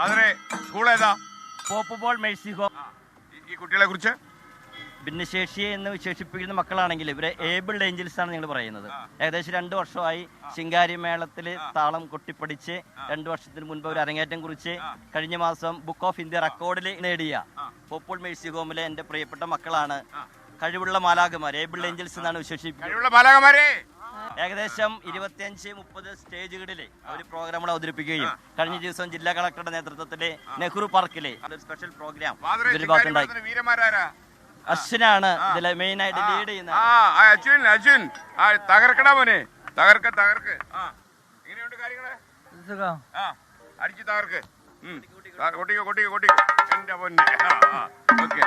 School ഏതാ? Pope Paul Mercy Home. ഈ കുട്ടികളെ കുറിച്ച് ഭിന്നശേഷി എന്ന് വിശേഷിപ്പിക്കുന്ന മക്കളാണെങ്കിൽ ഇവരെ ഏബിൾഡ് ഏഞ്ചൽസ് ആണ് നിങ്ങൾ പറയുന്നത്. ഏകദേശം 2 വർഷമായി ശിങ്കാരി മേളത്തിൽ താളം കൊട്ടിപ്പടിച്ച് 2 വർഷത്തിന് മുൻപ് ഒരു അരങ്ങേറ്റം കുറിച്ച് കഴിഞ്ഞ മാസം ബുക്ക് ഓഫ് ഇന്ത്യ റെക്കോർഡിൽ നേടിയ പോപ്പോൾ മേഴ്സി ഹോമിലെ എൻ്റെ പ്രിയപ്പെട്ട മക്കളാണ് കഴിവുള്ള മാലാഖമാർ, ഏബിൾഡ് ഏഞ്ചൽസ് എന്നാണ് വിശേഷിപ്പിക്കുന്നത്. ഏകദേശം 25-30 സ്റ്റേജുകളിൽ അവർ പ്രോഗ്രാമുകൾ അവതരിപ്പിക്കുകയും കഴിഞ്ഞ ദിവസം ജില്ലാ കളക്ടറുടെ നേതൃത്വത്തിൽ നെഹ്റു പാർക്കിലെ ഒരു സ്പെഷ്യൽ പ്രോഗ്രാം അശ്വിനാണ് ഇതിലെ മെയിൻ ആയിട്ട് ലീഡ് ചെയ്യുന്നത്. തകർക്കടാ മോനെ, തകർക്ക്. എങ്ങനെയുണ്ട് കാര്യങ്ങള്? അടിച്ചു തകർക്ക്. കൊട്ടിക്കോ എന്റെ പൊന്നെ. ഓക്കെ.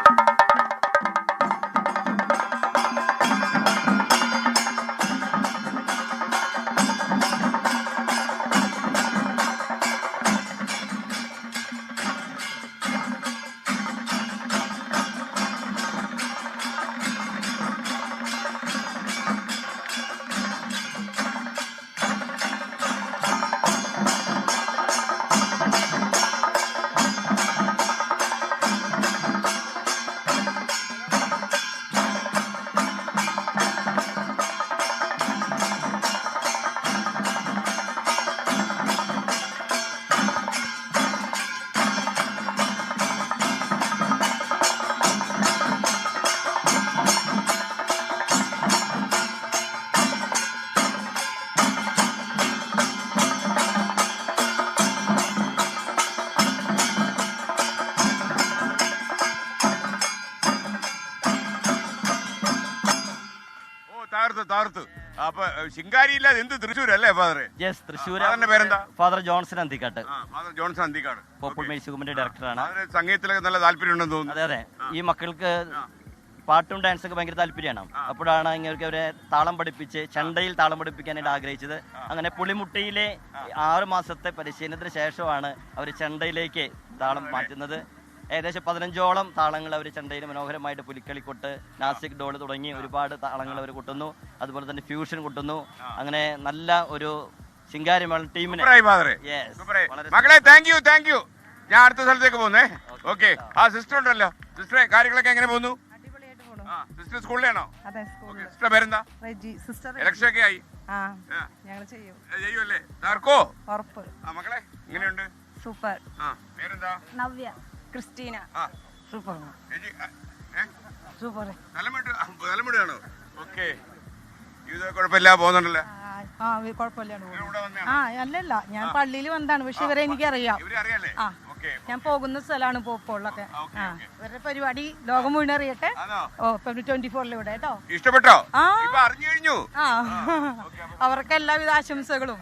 താർത്തു. അപ്പൊ ശിങ്കാരിയില്ല, എന്ത് തൃശ്ശൂർ അല്ലേ ഫാദർ? തൃശ്ശൂർ. പേരെന്താ? Father Johnson Anthikad. Johnson Anthikad Pope Paul mercy ഹോമിന്റെ ഡയറക്ടറാണ്. സംഗീതത്തിലൊക്കെ നല്ല താല്പര്യം ഉണ്ടെന്ന് തോന്നുന്നു. അതെ. ഈ മക്കൾക്ക് പാട്ടും ഡാൻസൊക്കെ ഭയങ്കര താല്പര്യമാണ്. അപ്പോഴാണ് ഇങ്ങനെ അവരെ താളം പഠിപ്പിച്ച് ചെണ്ടയിൽ താളം പഠിപ്പിക്കാനായിട്ട് ആഗ്രഹിച്ചത്. അങ്ങനെ പുളിമുട്ടിയിലെ 6 മാസത്തെ പരിശീലനത്തിന് ശേഷമാണ് അവർ ചെണ്ടയിലേക്ക് താളം മാറ്റുന്നത്. ഏകദേശം 15ഓളം താളങ്ങൾ അവർ ചെണ്ടയിൽ മനോഹരമായിട്ട് പുലിക്കളിക്കൊട്ട്, നാസിക് ഡോൾ തുടങ്ങി ഒരുപാട് താളങ്ങൾ അവർ കൊട്ടുന്നു. അതുപോലെ തന്നെ ഫ്യൂഷൻ കൊട്ടുന്നു. അങ്ങനെ നല്ല ഒരു ശിങ്കാരിമേള ടീമിനെ. മകളെ താങ്ക് യു. ഞാൻ അടുത്ത സ്ഥലത്തേക്ക് പോകുന്നേ. ഓക്കെ. സിസ്റ്റർ ഉണ്ടല്ലോ. സിസ്റ്ററെ, കാര്യങ്ങളൊക്കെ എങ്ങനെ പോകുന്നു? സിസ്റ്റർ സ്കൂളിലാണോ? സിസ്റ്റർ പേരെന്താ? ഇലക്ഷൻ ഒക്കെ ആയി. ചെയ്യുമല്ലേ? തകർക്കോ? മകളെ എങ്ങനെയുണ്ട്? സൂപ്പർ. പേരെന്താ? നവ്യ. ക്രിസ്റ്റീന. സൂപ്പർ. സൂപ്പർ. തലമുടിയാണോ? ഓക്കെ. ഇത് കുഴപ്പമില്ല, പോകുന്നുണ്ടല്ലോ. അല്ലല്ല, ഞാൻ പള്ളിയിൽ വന്നതാണ്. പക്ഷെ ഇവരെ എനിക്കറിയാം. ഞാൻ പോകുന്ന സ്ഥലമാണ് പോപ്പോളൊക്കെ. ഇവരുടെ പരിപാടി ലോകം മുഴുവൻ അറിയട്ടെ. 24-ലൂടെ കേട്ടോ. ഇഷ്ടപ്പെട്ടോ? അവർക്ക് എല്ലാവിധ ആശംസകളും.